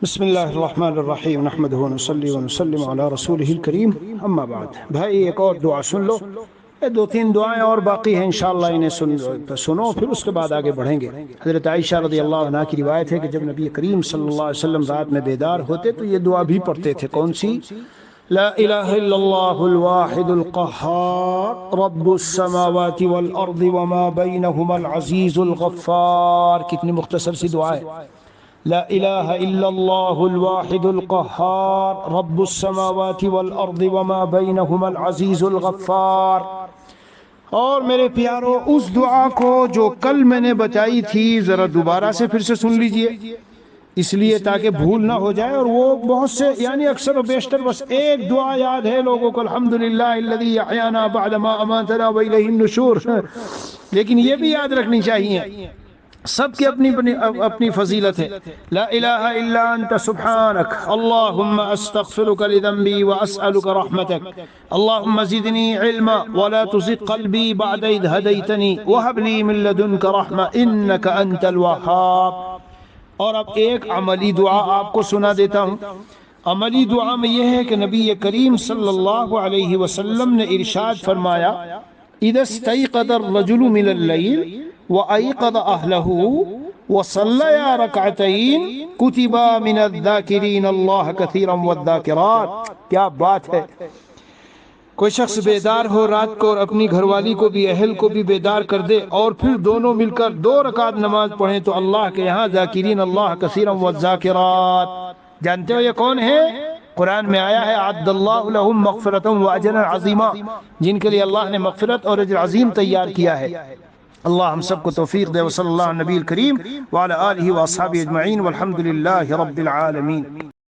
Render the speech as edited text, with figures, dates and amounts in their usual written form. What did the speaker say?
بسم اللہ الرحمن الرحیم نحمدہ ونصلی ونسلم علی رسولہ الکریم اما بعد۔ بھائی ایک اور دعا سن لو، یہ دو تین دعائیں اور باقی ہیں، انشاءاللہ انہیں سنو، پھر اس کے بعد آگے بڑھیں گے۔ حضرت عائشہ رضی اللہ عنہ کی روایت ہے کہ جب نبی کریم صلی اللہ علیہ وسلم رات میں بیدار ہوتے تو یہ دعا بھی پڑھتے تھے۔ کون سی؟ لا الہ الا اللہ الواحد القہار رب السماوات والارض وما بینہما العزیز الغفار۔ کتنی مختصر سی دعا ہے۔ لا الہ الا اللہ الواحد القہار رب السماوات والارض وما بینہما العزیز الغفار۔ اور میرے پیارو، اس دعا کو جو کل میں نے بتائی تھی ذرا دوبارہ سے پھر سے سن لیجئے، اس لیے تاکہ بھول نہ ہو جائے۔ اور وہ بہت سے یعنی اکثر و بیشتر بس ایک دعا یاد ہے لوگوں کو، الحمدللہ الذی احیانا بعد ما اماتنا والیہ النشور، لیکن یہ بھی یاد رکھنی چاہیے سب کی اپنی فضیلت ہے۔ لا الہ الا انت سبحانک اللہم استغفرک لذنبی واسألک رحمتک اللہم زدنی علما ولا تزغ قلبی بعد اذ ہدیتنی وہب لی من لدنک رحمہ انک انت الوہاب۔ اور اب ایک عملی دعا آپ کو سنا دیتا ہوں۔ عملی دعا میں یہ ہے کہ نبی کریم صلی اللہ علیہ وسلم نے ارشاد فرمایا، اذا استيقظ الرجل من الليل وأيقظ أهله وصلى ركعتين كتب من الذاكرين الله كثيرا والذاكرات۔ کیا بات ہے! کوئی شخص بیدار ہو رات کو اور اپنی گھر والی کو بھی، اہل کو بھی بیدار کر دے، اور پھر دونوں مل کر 2 رکعت نماز پڑھیں تو اللہ کے یہاں ذاکرین اللہ کثیرا والذاکرات۔ جانتے ہو یہ کون ہے؟ قرآن میں آیا ہے، اعد اللہ لہم مغفرۃ واجرا عظیما، جن کے لیے اللہ نے مغفرت اور اجر عظیم تیار کیا ہے۔ اللہ ہم سب کو توفیق دے۔ وصلی اللہ علیہ نبی الکریم وعلی آلہ واصحابہ اجمعین والحمد للہ رب العالمین۔